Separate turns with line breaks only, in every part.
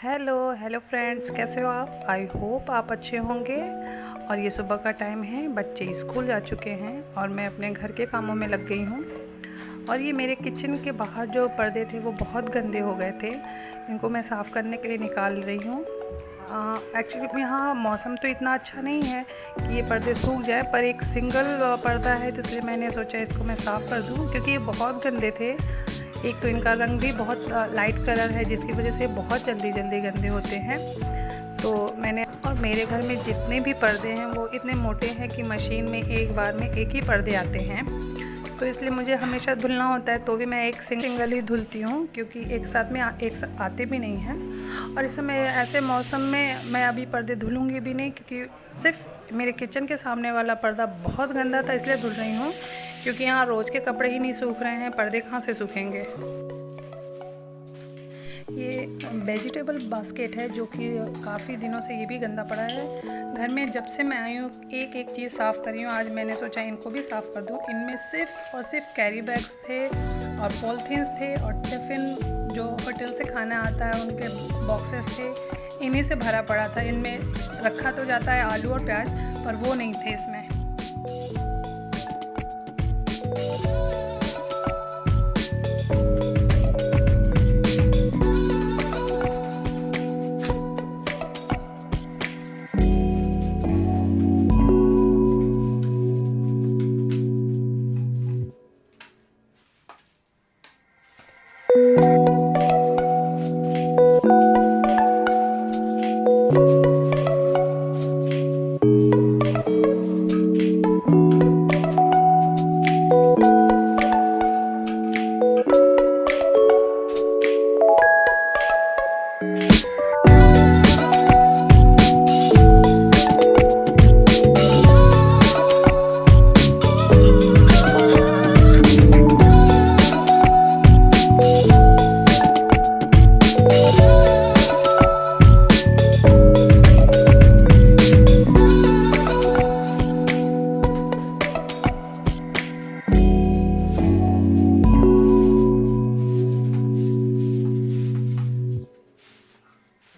Hello hello friends, कैसे हो आप? आई होप आप अच्छे होंगे। और ये सुबह का टाइम है, बच्चे स्कूल जा चुके हैं और मैं अपने घर के कामों में लग गई हूँ। और ये मेरे किचन के बाहर जो पर्दे थे वो बहुत गंदे हो गए थे, इनको मैं साफ़ करने के लिए निकाल रही हूँ। एक्चुअली यहाँ मौसम तो इतना अच्छा नहीं है कि ये पर्दे सूख जाए, पर एक सिंगल पर्दा है तो इसलिए मैंने सोचा इसको मैं साफ़ कर दूँ, क्योंकि ये बहुत गंदे थे। एक तो इनका रंग भी बहुत लाइट कलर है, जिसकी वजह से बहुत जल्दी गंदे होते हैं। तो मैंने और मेरे घर में जितने भी पर्दे हैं वो इतने मोटे हैं कि मशीन में एक बार में एक ही पर्दे आते हैं, तो इसलिए मुझे हमेशा धुलना होता है। तो भी मैं एक सिंगल ही धुलती हूँ, क्योंकि एक साथ में एक साथ आते भी नहीं हैं। और इस समय ऐसे मौसम में मैं अभी पर्दे धुलूँगी भी नहीं, क्योंकि सिर्फ मेरे किचन के सामने वाला पर्दा बहुत गंदा था, इसलिए धुल रही हूँ। क्योंकि यहाँ रोज़ के कपड़े ही नहीं सूख रहे हैं, पर्दे कहाँ से सूखेंगे। ये वेजिटेबल बास्केट है जो कि काफ़ी दिनों से ये भी गंदा पड़ा है। घर में जब से मैं आई हूँ एक एक चीज़ साफ़ करी हूँ, आज मैंने सोचा इनको भी साफ़ कर दूँ। इनमें सिर्फ और सिर्फ कैरी बैग्स थे और पॉलिथीन्स थे और टिफ़िन जो होटल से खाना आता है उनके बॉक्सेस थे, इन्हीं से भरा पड़ा था। इनमें रखा तो जाता है आलू और प्याज, पर वो नहीं थे इसमें।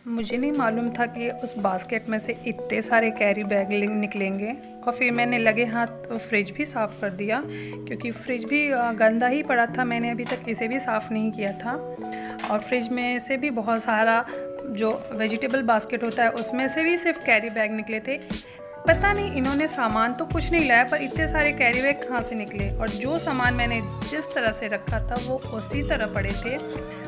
मुझे नहीं मालूम था कि उस बास्केट में से इतने सारे कैरी बैग निकलेंगे। और फिर मैंने लगे हाथ फ्रिज भी साफ़ कर दिया, क्योंकि फ्रिज भी गंदा ही पड़ा था, मैंने अभी तक इसे भी साफ़ नहीं किया था। और फ्रिज में से भी बहुत सारा जो वेजिटेबल बास्केट होता है उसमें से भी सिर्फ कैरी बैग निकले थे। पता नहीं इन्होंने सामान तो कुछ नहीं लाया, पर इतने सारे कैरी बैग कहाँ से निकले। और जो सामान मैंने जिस तरह से रखा था वो उसी तरह पड़े थे।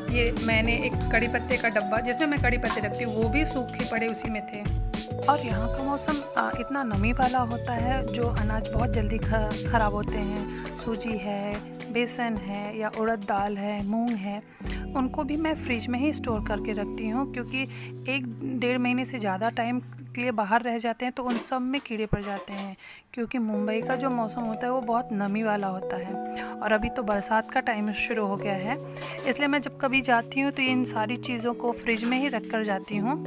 ये मैंने एक कड़ी पत्ते का डब्बा जिसमें मैं कड़ी पत्ते रखती हूँ वो भी सूखे पड़े उसी में थे। और यहाँ का मौसम इतना नमी वाला होता है, जो अनाज बहुत जल्दी ख़राब होते हैं। सूजी है, बेसन है या उड़द दाल है, मूंग है, उनको भी मैं फ्रिज में ही स्टोर करके रखती हूँ, क्योंकि 1-1.5 महीने से ज़्यादा टाइम के लिए बाहर रह जाते हैं तो उन सब में कीड़े पड़ जाते हैं। क्योंकि मुंबई का जो मौसम होता है वो बहुत नमी वाला होता है, और अभी तो बरसात का टाइम शुरू हो गया है, इसलिए मैं जब कभी जाती हूँ तो इन सारी चीज़ों को फ्रिज में ही रख कर जाती हूँ।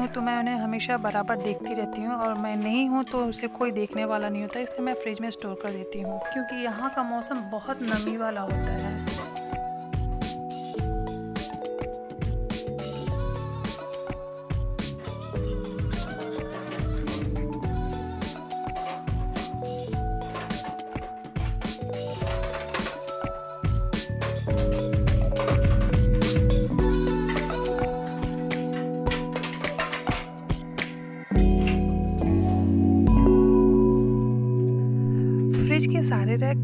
तो मैं उन्हें हमेशा बराबर देखती रहती हूँ, और मैं नहीं हूँ तो उसे कोई देखने वाला नहीं होता, इसलिए मैं फ्रिज में स्टोर कर देती हूँ, क्योंकि यहाँ का मौसम बहुत नमी वाला होता है। फ्रिज के सारे रैक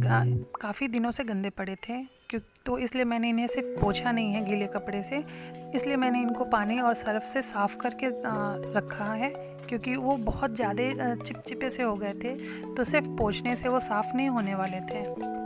काफ़ी दिनों से गंदे पड़े थे, तो इसलिए मैंने इन्हें सिर्फ पोंछा नहीं है गीले कपड़े से, इसलिए मैंने इनको पानी और सर्फ से साफ़ करके रखा है, क्योंकि वो बहुत ज़्यादा चिपचिपे से हो गए थे, तो सिर्फ पोंछने से वो साफ़ नहीं होने वाले थे।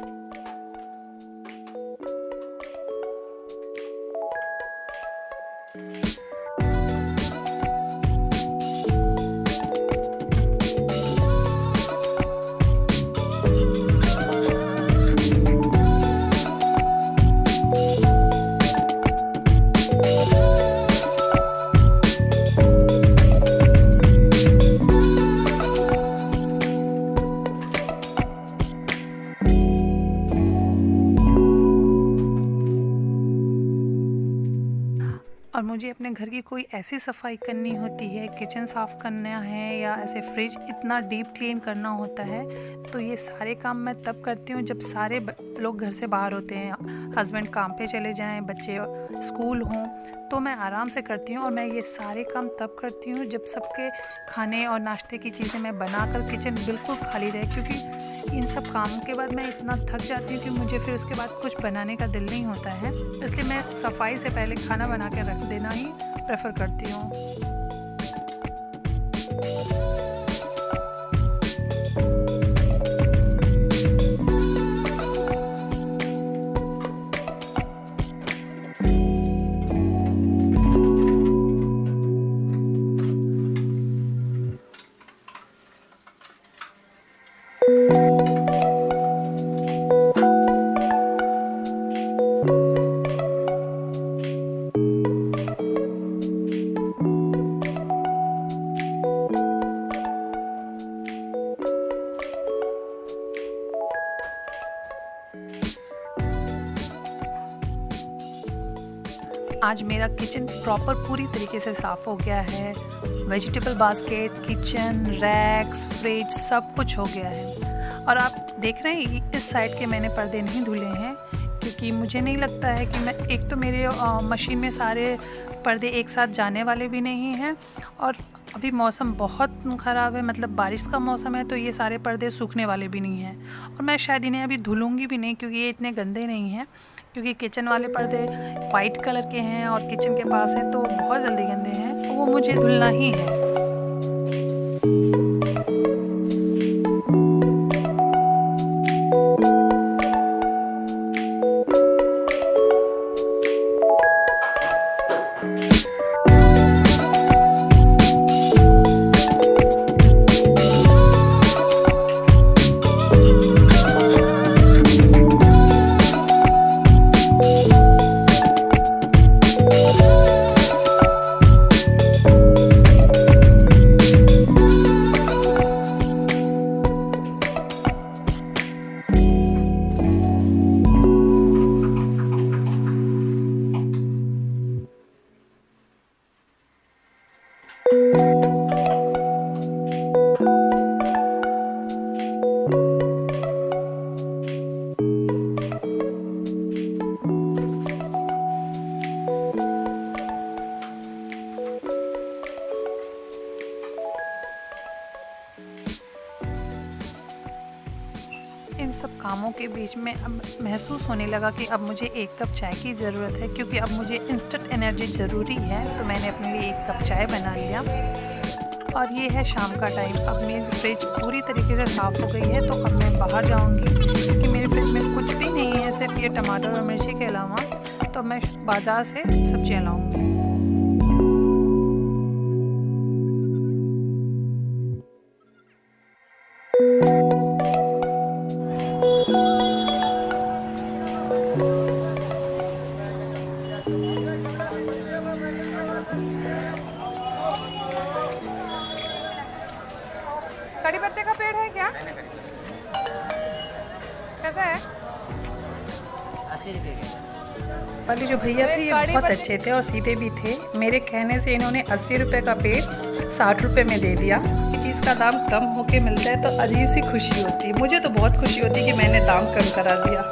और मुझे अपने घर की कोई ऐसी सफाई करनी होती है, किचन साफ़ करना है या ऐसे फ्रिज इतना डीप क्लीन करना होता है, तो ये सारे काम मैं तब करती हूँ जब सारे लोग घर से बाहर होते हैं, हस्बैंड काम पे चले जाएं, बच्चे स्कूल हों, तो मैं आराम से करती हूँ। और मैं ये सारे काम तब करती हूँ जब सबके खाने और नाश्ते की चीज़ें मैं बनाकर किचन बिल्कुल खाली रहे, क्योंकि इन सब कामों के बाद मैं इतना थक जाती हूँ कि मुझे फिर उसके बाद कुछ बनाने का दिल नहीं होता है। इसलिए मैं सफाई से पहले खाना बना के रख देना ही प्रेफर करती हूँ। आज मेरा किचन प्रॉपर पूरी तरीके से साफ़ हो गया है। Vegetable basket, kitchen, racks, fridge सब कुछ हो गया है। और आप देख रहे हैं इस साइड के मैंने पर्दे नहीं धुले हैं, क्योंकि मुझे नहीं लगता है कि मैं, एक तो मेरे मशीन में सारे पर्दे एक साथ जाने वाले भी नहीं हैं, और अभी मौसम बहुत ख़राब है, मतलब बारिश का मौसम है, तो ये सारे पर्दे सूखने वाले भी नहीं हैं। और मैं शायद इन्हें अभी धुलूँगी भी नहीं, क्योंकि ये इतने गंदे नहीं हैं, क्योंकि किचन वाले पर्दे वाइट कलर के हैं और किचन के पास हैं, तो बहुत जल्दी गंदे हैं, तो वो मुझे धुलना ही है। इन सब कामों के बीच में अब महसूस होने लगा कि अब मुझे एक कप चाय की ज़रूरत है, क्योंकि अब मुझे इंस्टेंट एनर्जी ज़रूरी है। तो मैंने अपने लिए एक कप चाय बना लिया। और ये है शाम का टाइम। अब मेरी फ्रिज पूरी तरीके से साफ़ हो गई है, तो अब मैं बाहर जाऊंगी, क्योंकि मेरी फ्रिज में कुछ भी नहीं है सिर्फ ये टमाटर और मिर्ची के अलावा। तो मैं बाज़ार से सब्जियाँ लाऊंगी। कड़ी पत्ते का पेड़ है क्या? कैसा है?
80 रुपये के।
वाले जो भैया थे ये बहुत अच्छे थे और सीधे भी थे। मेरे कहने से इन्होंने 80 रुपये का पेड़ 60 रुपये में दे दिया। ये चीज़ का दाम कम होके मिलता है तो अजीब सी खुशी होती है। मुझे तो बहुत खुशी होती है कि मैंने दाम कम करा दिया।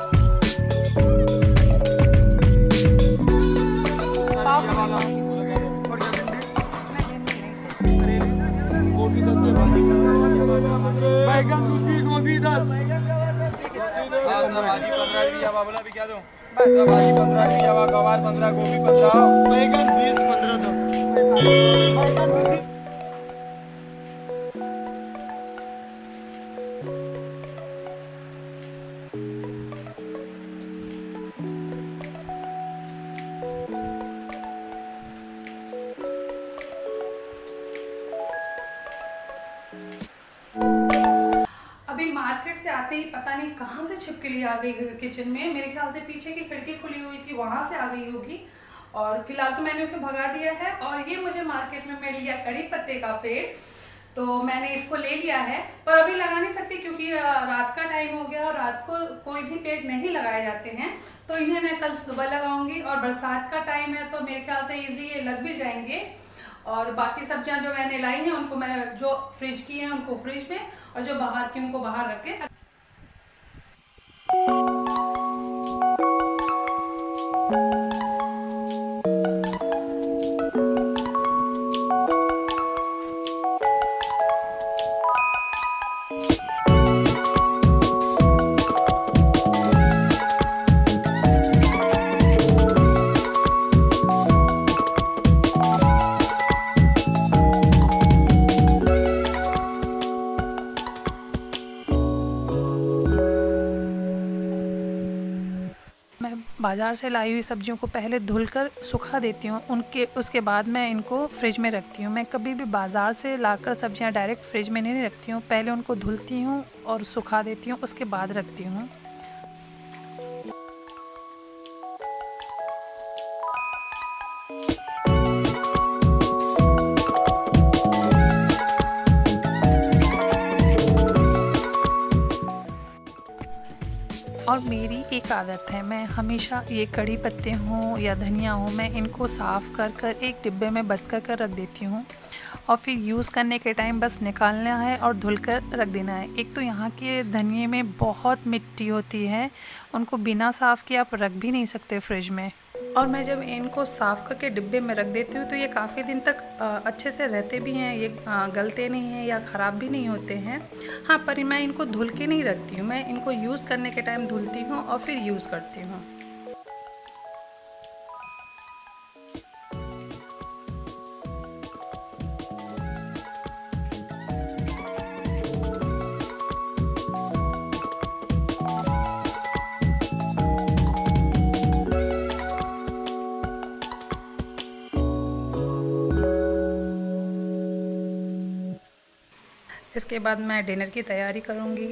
बैगन दूधी गोभी 10 भाजी 15 रुपया बाबला भी क्या दो बस भाजी 15 रुपया गवार 15 गोभी 15 बैगन 20 15 10
अभी मार्केट से आते ही पता नहीं कहाँ से छिपकली आ गई किचन में। मेरे ख्याल से पीछे की खिड़की खुली हुई थी, वहाँ से आ गई होगी। और फिलहाल तो मैंने उसे भगा दिया है। और ये मुझे मार्केट में मिल गया कड़ी पत्ते का पेड़। तो मैंने इसको ले लिया है, पर अभी लगा नहीं सकती क्योंकि रात का टाइम हो गया और रात को कोई भी पेड़ नहीं लगाए जाते हैं। तो इन्हें मैं कल सुबह लगाऊंगी और बरसात का टाइम है तो मेरे ख्याल से इजी ये लग भी जाएंगे। और बाकी सब्जियां जो मैंने लाई हैं उनको मैं जो फ्रिज की हैं उनको फ्रिज में और जो बाहर की उनको बाहर रख के। मैं बाज़ार से लाई हुई सब्जियों को पहले धुलकर सुखा देती हूँ, उसके बाद मैं इनको फ्रिज में रखती हूँ। मैं कभी भी बाज़ार से लाकर सब्जियाँ डायरेक्ट फ्रिज में नहीं रखती हूँ, पहले उनको धुलती हूँ और सुखा देती हूँ, उसके बाद रखती हूँ। और मेरी एक आदत है, मैं हमेशा ये कड़ी पत्ते हों या धनिया हो, मैं इनको साफ़ कर कर एक डिब्बे में बंद कर रख देती हूँ और फिर यूज़ करने के टाइम बस निकालना है और धुल कर रख देना है। एक तो यहाँ के धनिये में बहुत मिट्टी होती है, उनको बिना साफ़ किए आप रख भी नहीं सकते फ्रिज में। और मैं जब इनको साफ़ करके डिब्बे में रख देती हूँ तो ये काफ़ी दिन तक अच्छे से रहते भी हैं, ये गलते नहीं हैं या ख़राब भी नहीं होते हैं। हाँ, पर मैं इनको धुल के नहीं रखती हूँ, मैं इनको यूज़ करने के टाइम धुलती हूँ और फिर यूज़ करती हूँ। इसके बाद मैं डिनर की तैयारी करूँगी।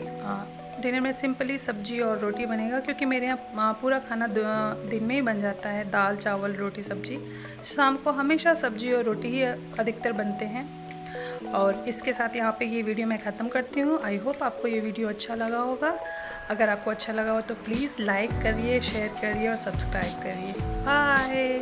डिनर में सिंपली सब्जी और रोटी बनेगा क्योंकि मेरे यहाँ पूरा खाना दिन में ही बन जाता है, दाल चावल रोटी सब्जी। शाम को हमेशा सब्जी और रोटी ही अधिकतर बनते हैं। और इसके साथ यहाँ पे ये वीडियो मैं ख़त्म करती हूँ। आई होप आपको ये वीडियो अच्छा लगा होगा। अगर आपको अच्छा लगा हो तो प्लीज़ लाइक करिए, शेयर करिए और सब्सक्राइब करिए। बाय।